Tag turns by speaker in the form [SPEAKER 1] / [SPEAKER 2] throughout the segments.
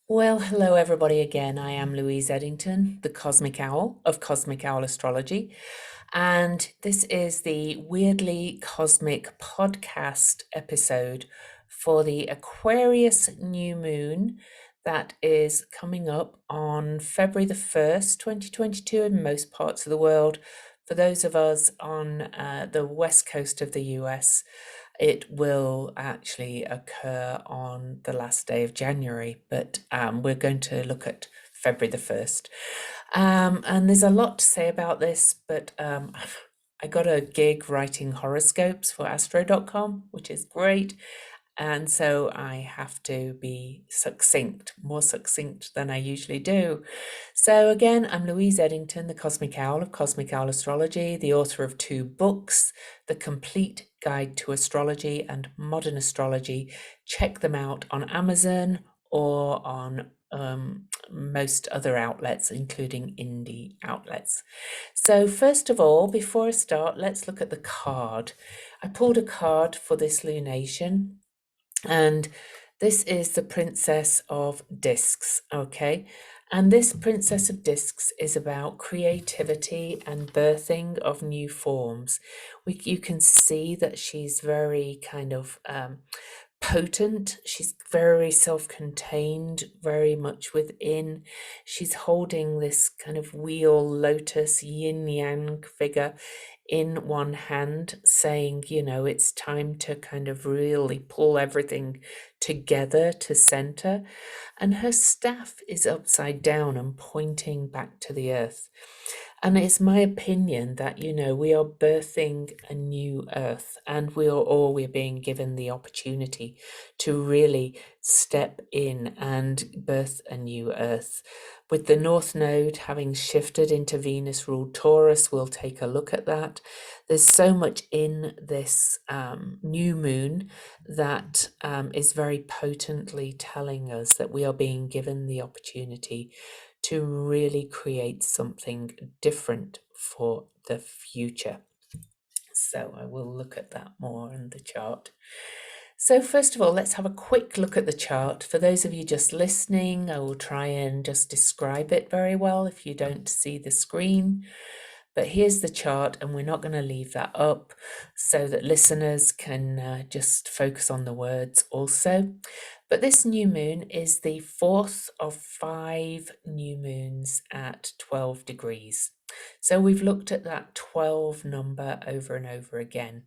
[SPEAKER 1] Well, hello everybody again. I am Louise Eddington, the Cosmic Owl of Cosmic Owl Astrology. And this is the Weirdly Cosmic podcast episode for the Aquarius new moon that is coming up on February the 1st, 2022 in most parts of the world. For those of us on the west coast of the US, it will actually occur on the last day of January, but we're going to look at February the 1st. And there's a lot to say about this, but I got a gig writing horoscopes for astro.com, which is great. And so I have to be succinct, more succinct than I usually do. So again, I'm Louise Eddington, the Cosmic Owl of Cosmic Owl Astrology, the author of 2 books, The Complete Guide to Astrology and Modern Astrology. Check them out on Amazon or on most other outlets, including indie outlets. So first of all, before I start, let's look at the card. I pulled a card for this lunation, and this is the Princess of Discs, okay? And this Princess of Discs is about creativity and birthing of new forms. You can see that she's very kind of potent. She's very self-contained, very much within. She's holding this kind of wheel lotus yin yang figure in one hand, saying, you know, it's time to kind of really pull everything together to center. And her staff is upside down and pointing back to the earth. And it's my opinion that, you know, we are birthing a new earth, and we're being given the opportunity to really step in and birth a new earth. With the North Node having shifted into Venus ruled Taurus, we'll take a look at that. There's so much in this new moon that is very potently telling us that we are being given the opportunity to really create something different for the future. So I will look at that more in the chart. So first of all, let's have a quick look at the chart. For those of you just listening, I will try and just describe it very well if you don't see the screen. But here's the chart, and we're not going to leave that up so that listeners can just focus on the words also. But this new moon is the 4th of 5 new moons at 12 degrees. So we've looked at that 12 number over and over again.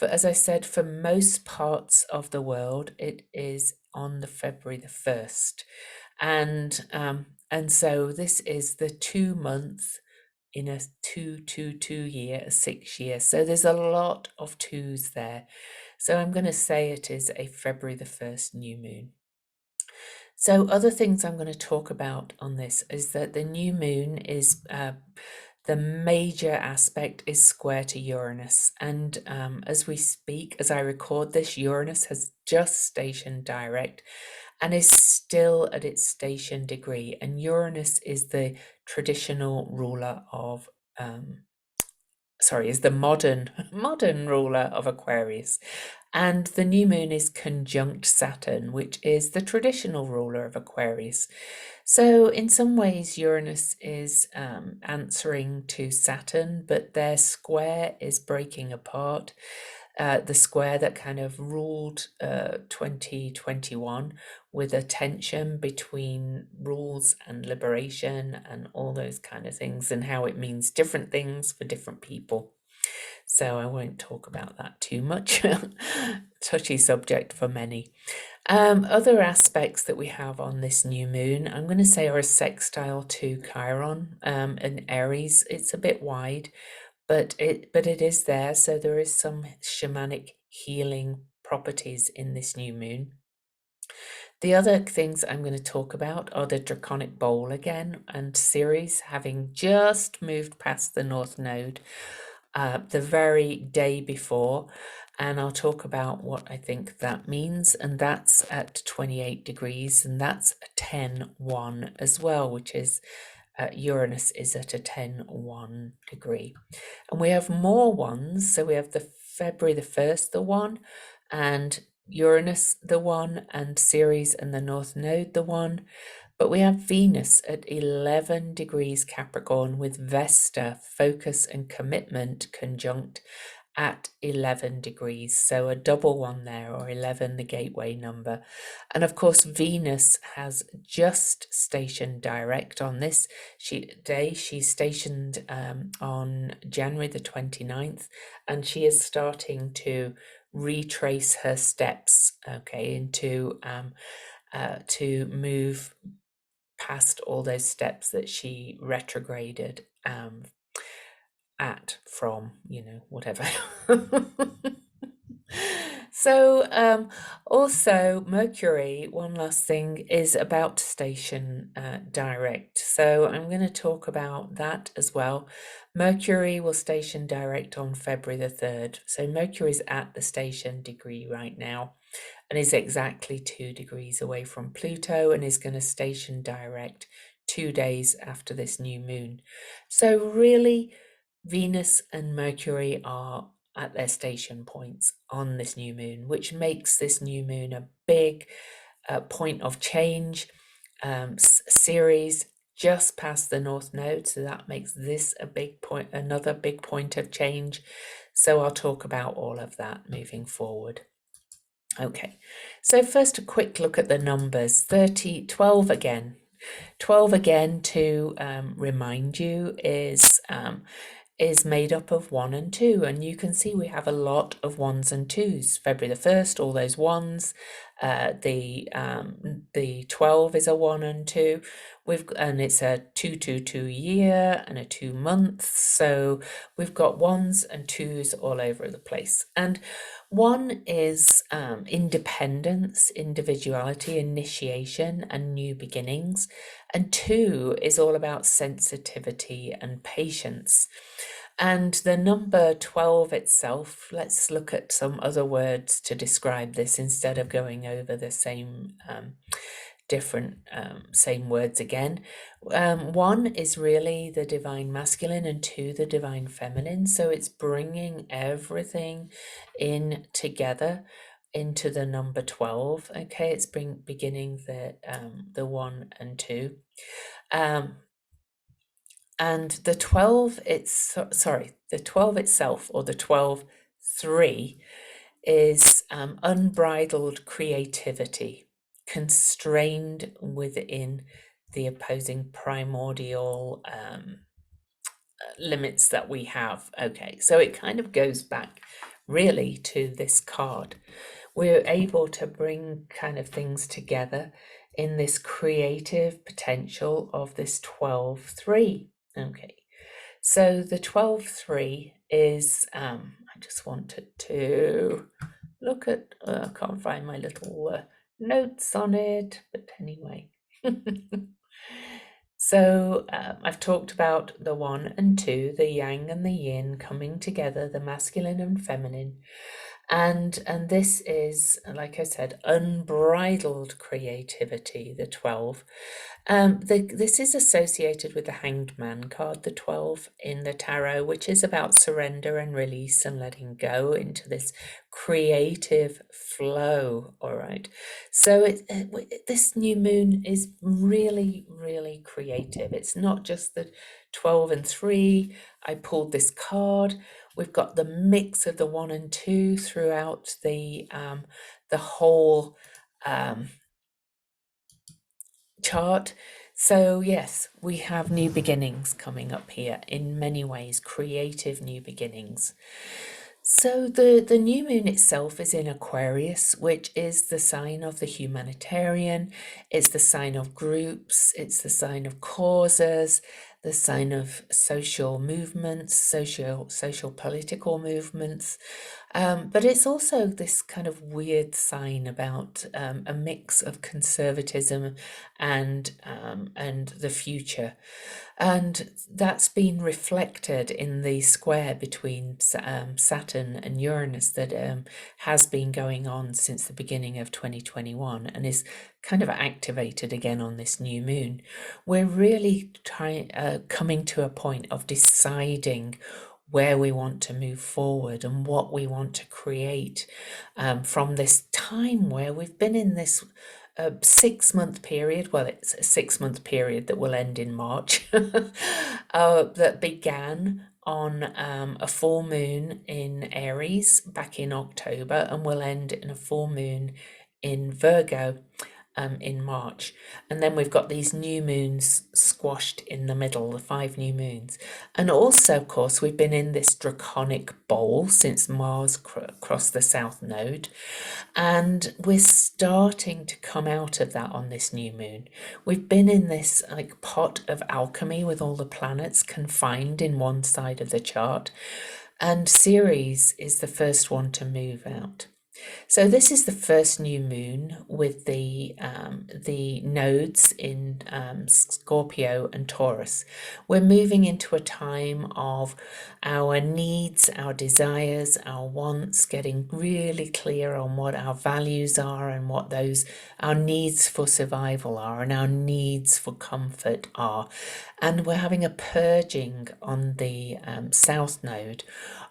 [SPEAKER 1] As I said, for most parts of the world, it is on the February the 1st. And so this is the 2 month in a 2 year, a 6 year. So there's a lot of twos there. So I'm going to say it is a February the 1st new moon. So other things I'm going to talk about on this is that the new moon is the major aspect is square to Uranus. And as we speak, as I record this, Uranus has just stationed direct and is still at its station degree. And Uranus is the traditional ruler of is the modern ruler of Aquarius. And the new moon is conjunct Saturn, which is the traditional ruler of Aquarius. So in some ways, Uranus is answering to Saturn, but their square is breaking apart. The square that kind of ruled 2021 with a tension between rules and liberation and all those kind of things, and how it means different things for different people. So I won't talk about that too much. Touchy subject for many. Other aspects that we have on this new moon, I'm going to say, are a sextile to Chiron and Aries. It's a bit wide, but it is there. So there is some shamanic healing properties in this new moon. The other things I'm going to talk about are the Draconic Bowl again, and Ceres having just moved past the North Node the very day before, and I'll talk about what I think that means, and that's at 28 degrees, and that's a 10-1 as well, which is Uranus is at a 10-1 degree. And we have more ones, so we have the February the 1st, the one, and Uranus the one, and Ceres and the North Node the one. But we have Venus at 11 degrees Capricorn with Vesta, focus and commitment, conjunct at 11 degrees. So a double one there, or 11, the gateway number. And of course, Venus has just stationed direct on this day. She's stationed on January the 29th, and she is starting to retrace her steps, okay, into to move past all those steps that she retrograded from, whatever. So also Mercury, one last thing, is about to station direct. So I'm going to talk about that as well. Mercury will station direct on February the 3rd. So Mercury's at the station degree right now and is exactly 2 degrees away from Pluto, and is going to station direct 2 days after this new moon. So really, Venus and Mercury are at their station points on this new moon, which makes this new moon a big point of change. Ceres just past the North Node, so that makes this a big point, another big point of change. So I'll talk about all of that moving forward. Okay, so first a quick look at the numbers. 12 again. 12 again, to remind you, is made up of 1 and 2, and you can see we have a lot of 1s and 2s. February the 1st, all those 1s. The 12 is a 1 and 2. And it's a 222 year and a 2 month. So we've got 1s and 2s all over the place. And 1 is independence, individuality, initiation, and new beginnings. And 2 is all about sensitivity and patience. And the number 12 itself, let's look at some other words to describe this instead of going over the same same words again. 1 is really the divine masculine, and 2 the divine feminine. So it's bringing everything in together into the number 12. Okay, it's beginning the 1 and 2. And the 12, the 12 itself, or the 12-3, is unbridled creativity, constrained within the opposing primordial limits that we have. Okay, so it kind of goes back really to this card. We're able to bring kind of things together in this creative potential of this 12-3. Okay, so the 12-3 is, I just wanted to look at, I can't find my little notes on it, but anyway. So I've talked about the 1 and 2, the yang and the yin coming together, the masculine and feminine. And this is, like I said, unbridled creativity, the 12. This is associated with the Hanged Man card, the 12 in the tarot, which is about surrender and release and letting go into this creative flow. All right. So this new moon is really, really creative. It's not just the 12 and 3. I pulled this card. We've got the mix of the 1 and 2 throughout the whole chart. So yes, we have new beginnings coming up here in many ways, creative new beginnings. So the new moon itself is in Aquarius, which is the sign of the humanitarian. It's the sign of groups. It's the sign of causes, the sign of social movements, social political movements. But it's also this kind of weird sign about a mix of conservatism and the future. And that's been reflected in the square between Saturn and Uranus that has been going on since the beginning of 2021 and is kind of activated again on this new moon. We're really coming to a point of deciding where we want to move forward and what we want to create from this time where we've been in this 6-month period. Well, it's a 6-month period that will end in March, that began on a full moon in Aries back in October and will end in a full moon in Virgo in March. And then we've got these new moons squashed in the middle, the 5 new moons. And also, of course, we've been in this draconic bowl since Mars crossed the South Node. And we're starting to come out of that on this new moon. We've been in this like pot of alchemy with all the planets confined in one side of the chart. And Ceres is the first one to move out. So this is the first new moon with the nodes in Scorpio and Taurus. We're moving into a time of our needs, our desires, our wants, getting really clear on what our values are and what our needs for survival are and our needs for comfort are. And we're having a purging on the South Node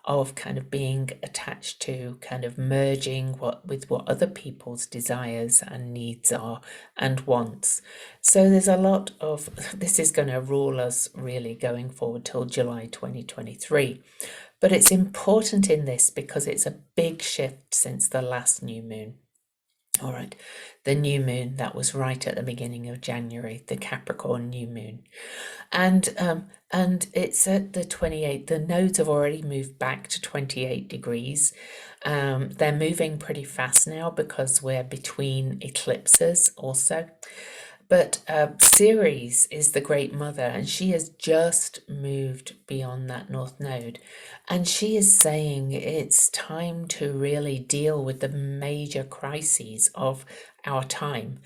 [SPEAKER 1] of kind of being attached to kind of merging with what other people's desires and needs are and wants. So there's a lot of, this is going to rule us really going forward till July 2023. But it's important in this because it's a big shift since the last new moon. All right, the new moon that was right at the beginning of January, the Capricorn new moon. And it's at the 28th. The nodes have already moved back to 28 degrees. They're moving pretty fast now because we're between eclipses also. But Ceres is the Great Mother, and she has just moved beyond that North Node. And she is saying it's time to really deal with the major crises of our time.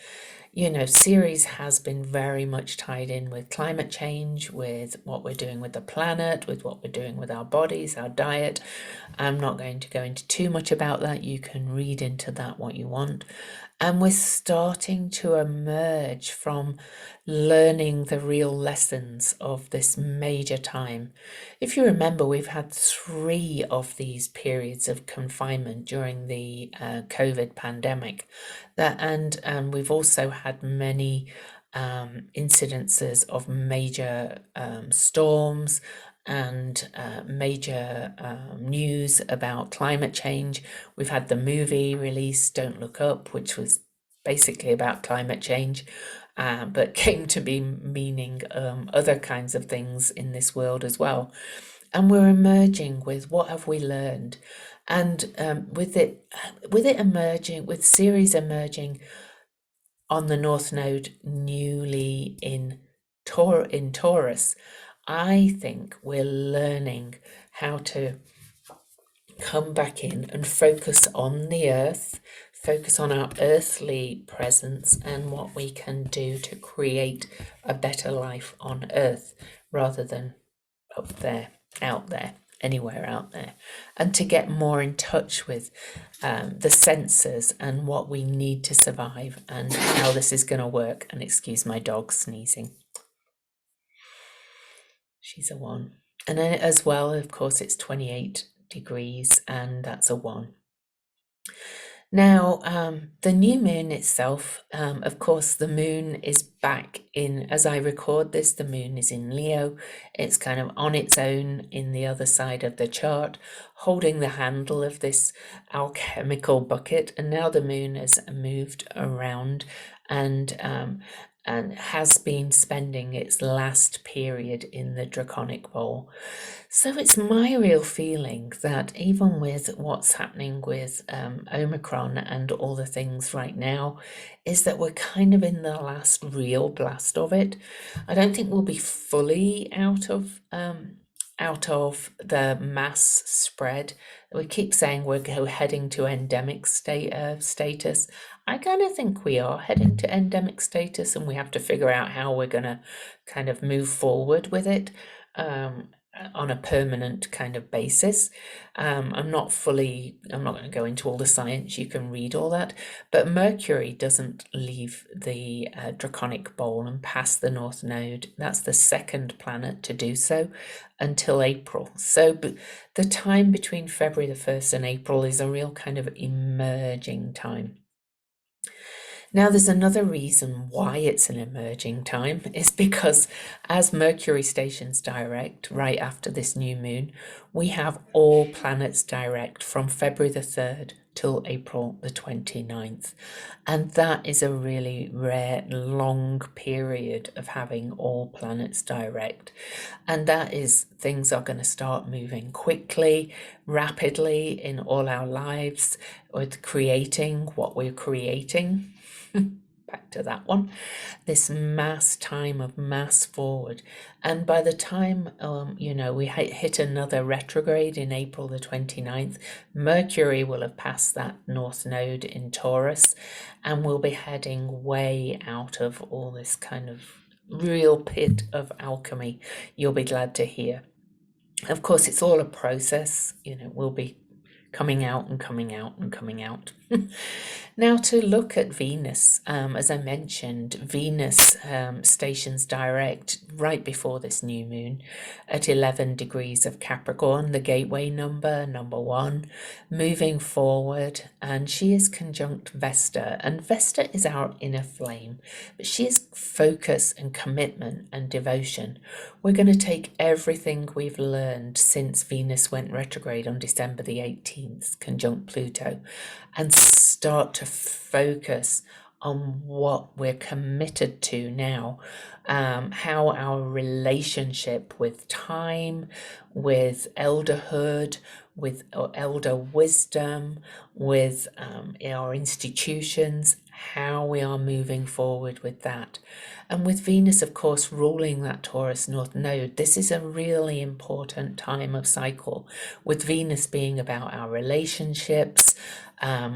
[SPEAKER 1] You know, Ceres has been very much tied in with climate change, with what we're doing with the planet, with what we're doing with our bodies, our diet. I'm not going to go into too much about that. You can read into that what you want. And we're starting to emerge from learning the real lessons of this major time. If you remember, we've had 3 of these periods of confinement during the COVID pandemic, and we've also had many incidences of major storms and major news about climate change. We've had the movie release, Don't Look Up, which was basically about climate change, but came to be meaning other kinds of things in this world as well. And we're emerging with what have we learned, and with it emerging, with Ceres emerging on the North Node newly in Taurus, I think we're learning how to come back in and focus on the earth, focus on our earthly presence and what we can do to create a better life on earth rather than up there, out there, anywhere out there, and to get more in touch with the senses and what we need to survive and how this is going to work. And excuse my dog sneezing. She's a 1. And then as well, of course, it's 28 degrees and that's a 1. Now, the new moon itself, of course, the moon is back in, as I record this, the moon is in Leo. It's kind of on its own in the other side of the chart, holding the handle of this alchemical bucket. And now the moon has moved around and has been spending its last period in the draconic bowl. So it's my real feeling that even with what's happening with Omicron and all the things right now, is that we're kind of in the last real blast of it. I don't think we'll be fully out of the mass spread. We keep saying we're heading to endemic status. I kind of think we are heading to endemic status, and we have to figure out how we're going to kind of move forward with it. on a permanent kind of basis. I'm not going to go into all the science, you can read all that, but Mercury doesn't leave the draconic bowl and pass the North Node. That's the second planet to do so until April. So the time between February the 1st and April is a real kind of emerging time. Now, there's another reason why it's an emerging time, is because as Mercury stations direct right after this new moon, we have all planets direct from February the 3rd till April the 29th. And that is a really rare, long period of having all planets direct. And that is, things are going to start moving quickly, rapidly in all our lives with creating what we're creating. Back to that one, this mass time of mass forward. And by the time, we hit another retrograde in April the 29th, Mercury will have passed that North Node in Taurus, and we'll be heading way out of all this kind of real pit of alchemy, you'll be glad to hear. Of course, it's all a process, we'll be coming out and coming out and coming out. Now, to look at Venus, as I mentioned, Venus stations direct right before this new moon at 11 degrees of Capricorn, the gateway number 1, moving forward, and she is conjunct Vesta, and Vesta is our inner flame, but she is focus and commitment and devotion. We're going to take everything we've learned since Venus went retrograde on December the 18th, conjunct Pluto, and start to focus on what we're committed to now, how our relationship with time, with elderhood, with elder wisdom, with our institutions, how we are moving forward with that. And with Venus, of course, ruling that Taurus North Node, this is a really important time of cycle, with Venus being about our relationships,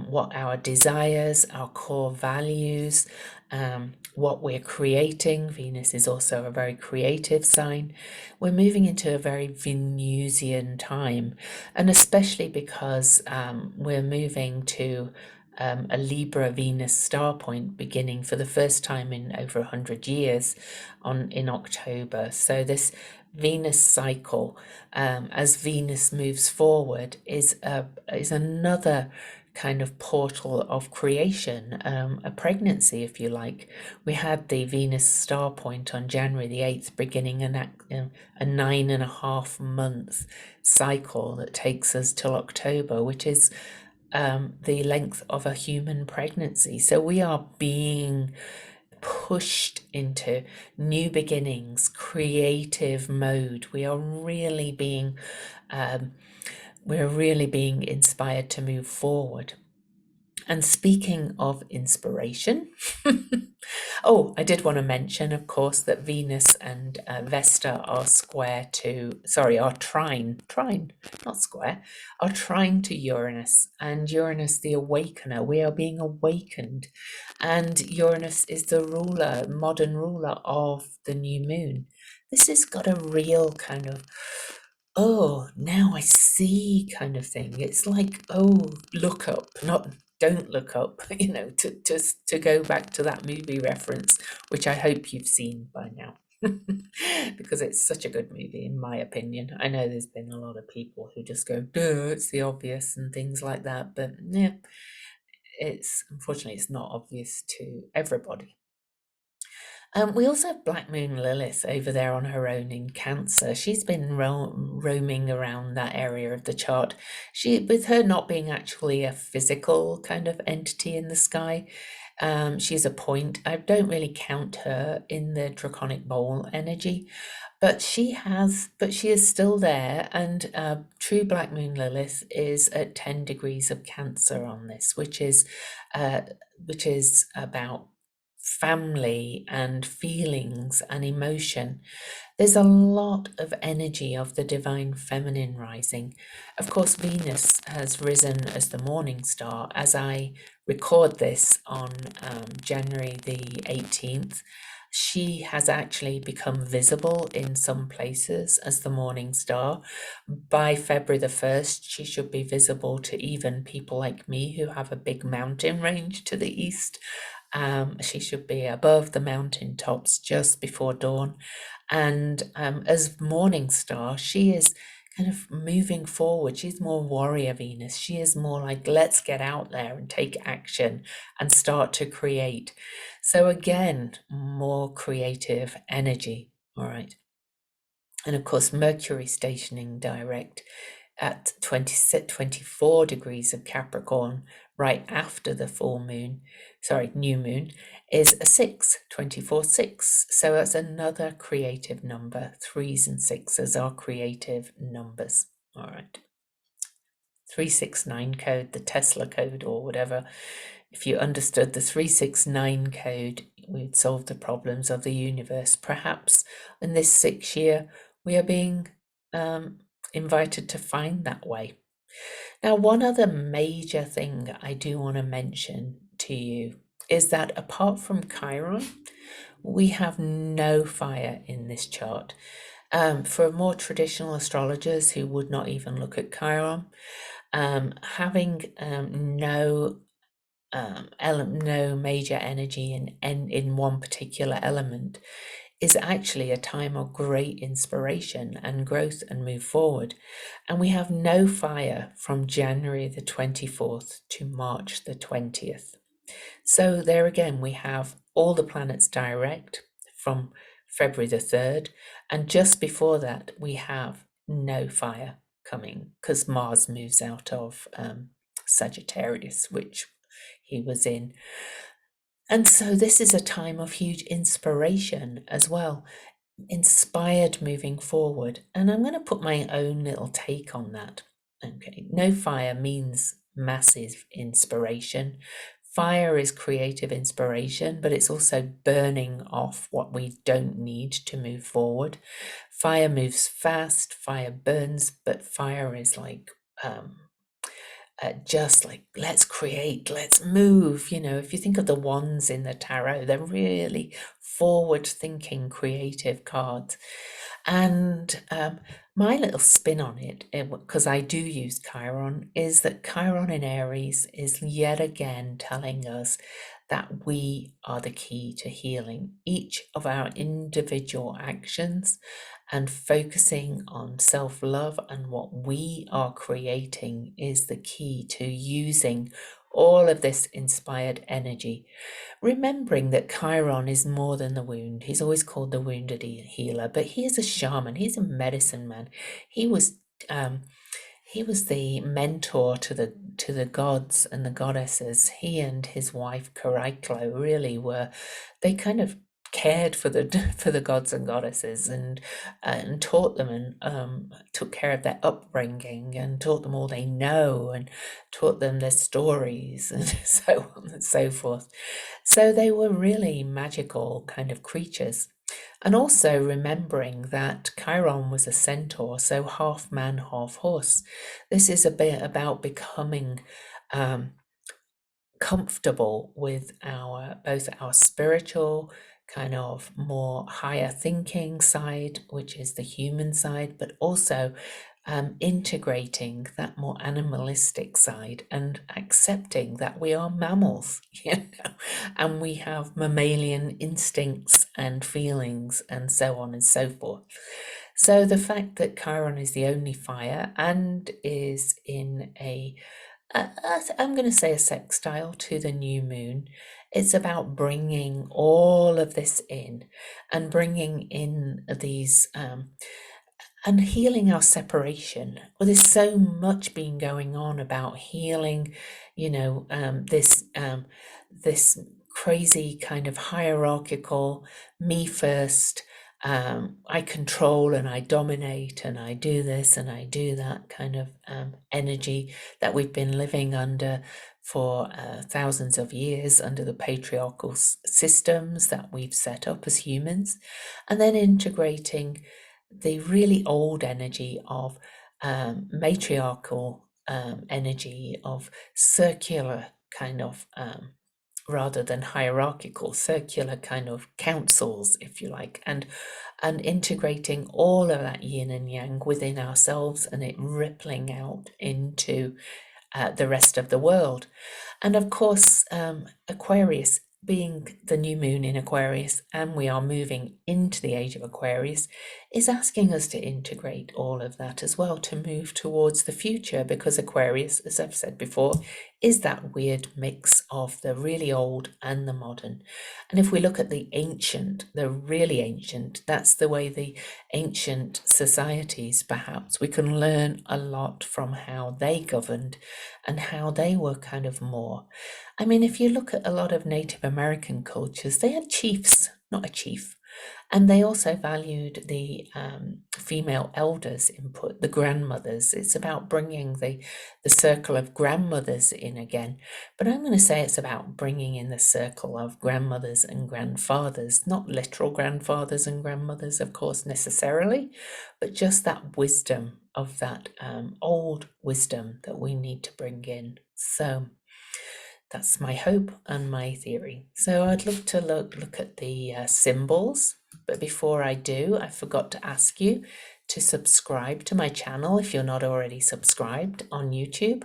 [SPEAKER 1] what our desires, our core values, what we're creating. Venus is also a very creative sign. We're moving into a very Venusian time, and especially because we're moving to a Libra Venus star point beginning for the first time in over 100 years in October. So this Venus cycle, as Venus moves forward, is another kind of portal of creation, a pregnancy, if you like. We had the Venus star point on January the 8th, beginning a 9.5 month cycle that takes us till October, which is the length of a human pregnancy. So we are being pushed into new beginnings, creative mode. We are really being inspired to move forward. And speaking of inspiration, I did want to mention, of course, that Venus and Vesta are trine, not square, are trine to Uranus, and Uranus, the awakener. We are being awakened, and Uranus is the modern ruler of the new moon. This has got a real kind of, now I see kind of thing. It's like, look up, not don't look up, to go back to that movie reference, which I hope you've seen by now, because it's such a good movie, in my opinion. I know there's been a lot of people who just go, duh, it's the obvious and things like that, but yeah, unfortunately, it's not obvious to everybody. We also have Black Moon Lilith over there on her own in Cancer. She's been roaming around that area of the chart. With her not being actually a physical kind of entity in the sky, she's a point. I don't really count her in the draconic bowl energy, but she is still there. And true Black Moon Lilith is at 10 degrees of Cancer on this, which is about family and feelings and emotion. There's a lot of energy of the divine feminine rising. Of course, Venus has risen as the morning star as I record this on January the 18th. She has actually become visible in some places as the morning star. By February the 1st, she should be visible to even people like me who have a big mountain range to the east. She should be above the mountain tops just before dawn. And as morning star, she is kind of moving forward. She's more warrior Venus. She is more like, let's get out there and take action and start to create. So again, more creative energy. All right. And of course, Mercury stationing direct at 24 degrees of Capricorn right after the new moon, is a 6, 24, 6. So that's another creative number. 3s and 6s are creative numbers. All right. 369 code, the Tesla code or whatever. If you understood the 369 code, we'd solve the problems of the universe. Perhaps in this 6th year, we are being invited to find that way. Now, one other major thing I do want to mention to you is that apart from Chiron, we have no fire in this chart. For more traditional astrologers who would not even look at Chiron, having no major energy in one particular element is actually a time of great inspiration and growth and move forward. And we have no fire from January the 24th to March the 20th. So there again, we have all the planets direct from February the 3rd. And just before that, we have no fire coming because Mars moves out of Sagittarius, which he was in. And so this is a time of huge inspiration as well, inspired moving forward. And I'm going to put my own little take on that. Okay, no fire means massive inspiration. Fire is creative inspiration, but it's also burning off what we don't need to move forward. Fire moves fast, fire burns, but fire is like just like, let's create, let's move. You know, if you think of the wands in the tarot, they're really forward thinking, creative cards. And my little spin on it, because I do use Chiron, is that Chiron in Aries is yet again telling us that we are the key to healing. Each of our individual actions and focusing on self-love and what we are creating is the key to using all of this inspired energy. Remembering that Chiron is more than the wound. He's always called the wounded healer, but he is a shaman. He's a medicine man. He was the mentor to the gods and the goddesses. He and his wife Chariklo really were. They kind of cared for the gods and goddesses and taught them and took care of their upbringing and taught them all they know and taught them their stories and so on and so forth. So they were really magical kind of creatures. And also remembering that Chiron was a centaur, so half man, half horse. This is a bit about becoming comfortable with both our spiritual kind of more higher thinking side, which is the human side, but also integrating that more animalistic side and accepting that we are mammals, you know, and we have mammalian instincts and feelings and so on and so forth. So the fact that Chiron is the only fire and is in I'm going to say a sextile to the new moon. It's about bringing all of this in and bringing in these and healing our separation. Well, there's so much been going on about healing, you know, this crazy kind of hierarchical me first. I control and I dominate and I do this and I do that kind of energy that we've been living under for thousands of years under the patriarchal systems that we've set up as humans, and then integrating the really old energy of matriarchal energy of circular kind of rather than hierarchical, circular kind of councils, if you like, and integrating all of that yin and yang within ourselves and it rippling out into the rest of the world. And of course, Aquarius, being the new moon in Aquarius, and we are moving into the age of Aquarius, is asking us to integrate all of that as well, to move towards the future, because Aquarius, as I've said before, is that weird mix of the really old and the modern. And if we look at the ancient, the really ancient, that's the way the ancient societies, perhaps, we can learn a lot from how they governed and how they were kind of more. I mean, if you look at a lot of Native American cultures, they had chiefs, not a chief. And they also valued the female elders' input, the grandmothers. It's about bringing the circle of grandmothers in again. But I'm going to say it's about bringing in the circle of grandmothers and grandfathers, not literal grandfathers and grandmothers, of course, necessarily, but just that wisdom of that old wisdom that we need to bring in. So that's my hope and my theory. So I'd love to look at the symbols, but before I do, I forgot to ask you to subscribe to my channel if you're not already subscribed on YouTube,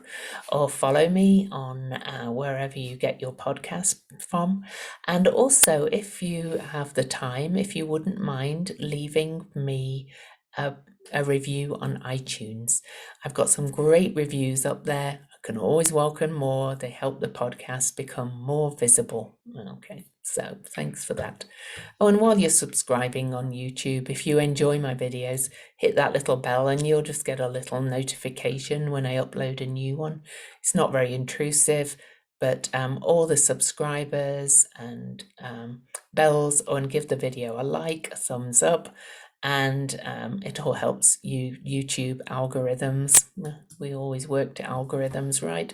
[SPEAKER 1] or follow me on wherever you get your podcast from. And also, if you have the time, if you wouldn't mind leaving me a review on iTunes. I've got some great reviews up there. I can always welcome more. They help the podcast become more visible. Okay, so thanks for that. Oh, and while you're subscribing on YouTube, if you enjoy my videos, hit that little bell and you'll just get a little notification when I upload a new one. It's not very intrusive, but all the subscribers and bells, and give the video a like, a thumbs up, and it all helps YouTube algorithms. We always work to algorithms, right?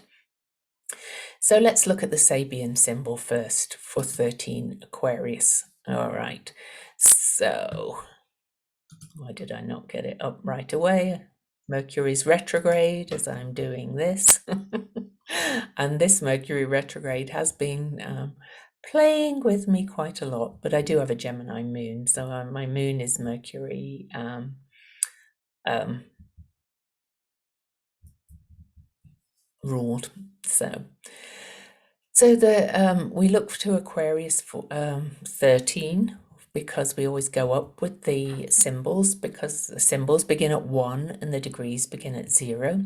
[SPEAKER 1] So let's look at the Sabian symbol first for 13 Aquarius. All right, so why did I not get it up right away? Mercury's retrograde as I'm doing this. And this Mercury retrograde has been playing with me quite a lot, but I do have a Gemini moon, so my moon is Mercury ruled. So the we look to Aquarius for 13 because we always go up with the symbols, because the symbols begin at 1 and the degrees begin at 0.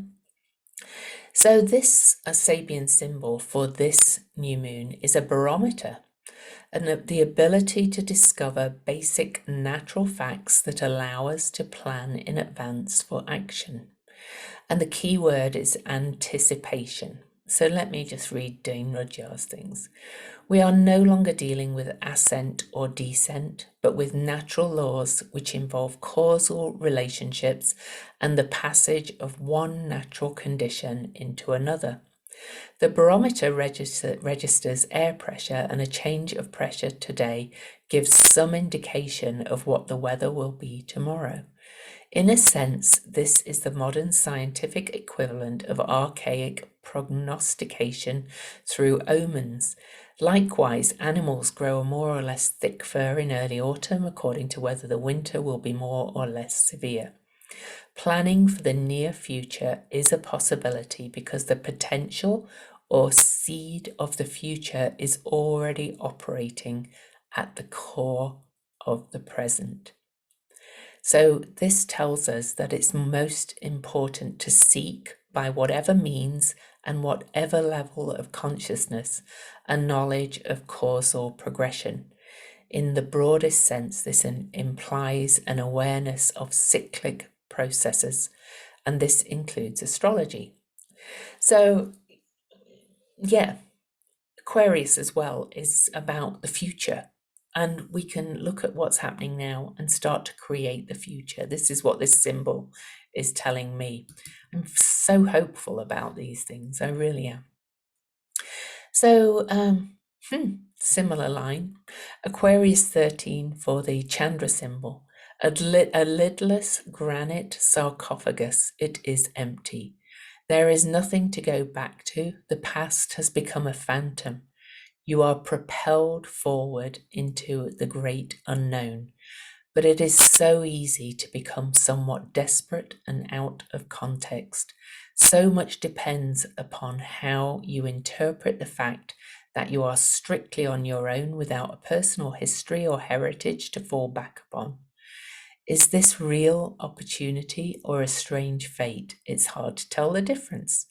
[SPEAKER 1] So this Sabian symbol for this new moon is a barometer, and the ability to discover basic natural facts that allow us to plan in advance for action. And the key word is anticipation. So let me just read Dane Rudyard's things. We are no longer dealing with ascent or descent, but with natural laws which involve causal relationships and the passage of one natural condition into another. The barometer registers air pressure, and a change of pressure today gives some indication of what the weather will be tomorrow. In a sense, this is the modern scientific equivalent of archaic prognostication through omens. Likewise, animals grow a more or less thick fur in early autumn according to whether the winter will be more or less severe. Planning for the near future is a possibility because the potential or seed of the future is already operating at the core of the present. So this tells us that it's most important to seek, by whatever means and whatever level of consciousness, a knowledge of causal progression. In the broadest sense, this implies an awareness of cyclic processes, and this includes astrology. So, yeah, Aquarius as well is about the future, and we can look at what's happening now and start to create the future. This is what this symbol is telling me. I'm so hopeful about these things. I really am. So, similar line, Aquarius 13 for the Chandra symbol, a lidless granite sarcophagus. It is empty. There is nothing to go back to. The past has become a phantom. You are propelled forward into the great unknown. But it is so easy to become somewhat desperate and out of context. So much depends upon how you interpret the fact that you are strictly on your own without a personal history or heritage to fall back upon. Is this real opportunity or a strange fate? It's hard to tell the difference,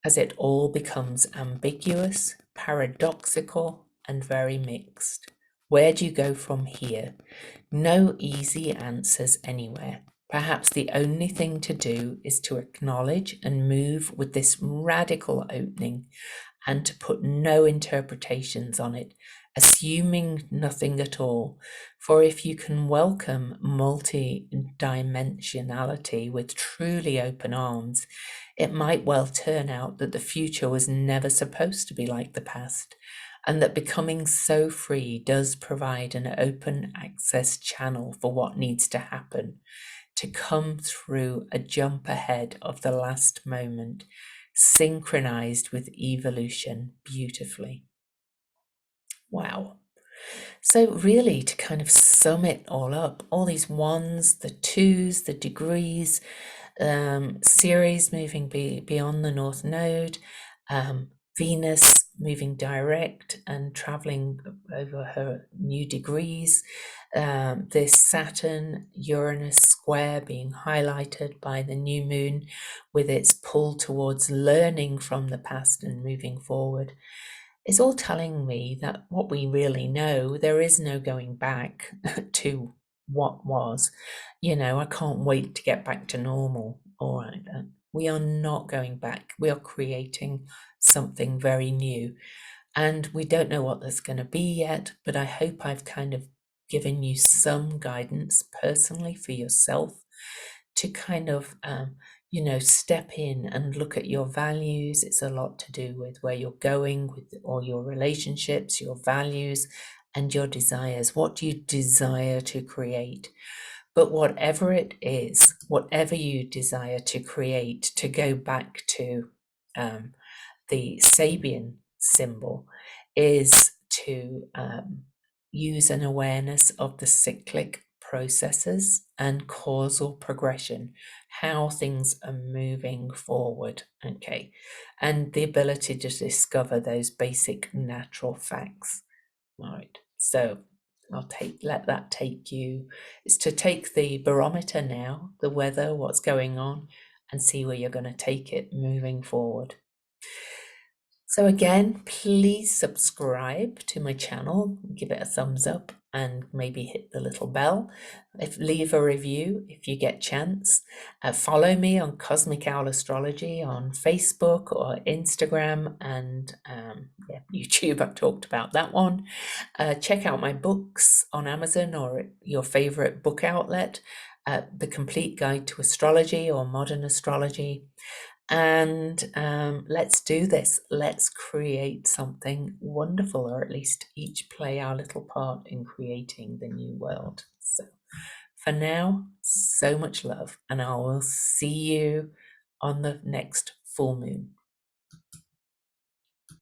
[SPEAKER 1] as it all becomes ambiguous, paradoxical, and very mixed. Where do you go from here? No easy answers anywhere. Perhaps the only thing to do is to acknowledge and move with this radical opening and to put no interpretations on it, assuming nothing at all. For if you can welcome multidimensionality with truly open arms, it might well turn out that the future was never supposed to be like the past, and that becoming so free does provide an open access channel for what needs to happen, to come through a jump ahead of the last moment, synchronized with evolution beautifully. Wow. So really, to kind of sum it all up, all these ones, the twos, the degrees, Ceres moving beyond the North Node, Venus moving direct and traveling over her new degrees, this Saturn-Uranus square being highlighted by the new moon with its pull towards learning from the past and moving forward. It's all telling me that what we really know, there is no going back to what was. I can't wait to get back to normal. All right, we are not going back. We are creating something very new. And we don't know what that's going to be yet, but I hope I've kind of given you some guidance personally for yourself to kind of, step in and look at your values. It's a lot to do with where you're going with all your relationships, your values, and your desires. What do you desire to create? But whatever it is, whatever you desire to create, to go back to the Sabian symbol, is to use an awareness of the cyclic processes and causal progression, how things are moving forward, okay, and the ability to discover those basic natural facts. All right, so let that take you. It's to take the barometer now, the weather, what's going on, and see where you're going to take it moving forward. So again, please subscribe to my channel, give it a thumbs up, and maybe hit the little bell. Leave a review if you get chance. Follow me on Cosmic Owl Astrology on Facebook or Instagram and YouTube. I've talked about that one. Check out my books on Amazon or your favorite book outlet. The Complete Guide to Astrology or Modern Astrology. And let's do this. Let's create something wonderful, or at least each play our little part in creating the new world. So for now, so much love, and I will see you on the next full moon.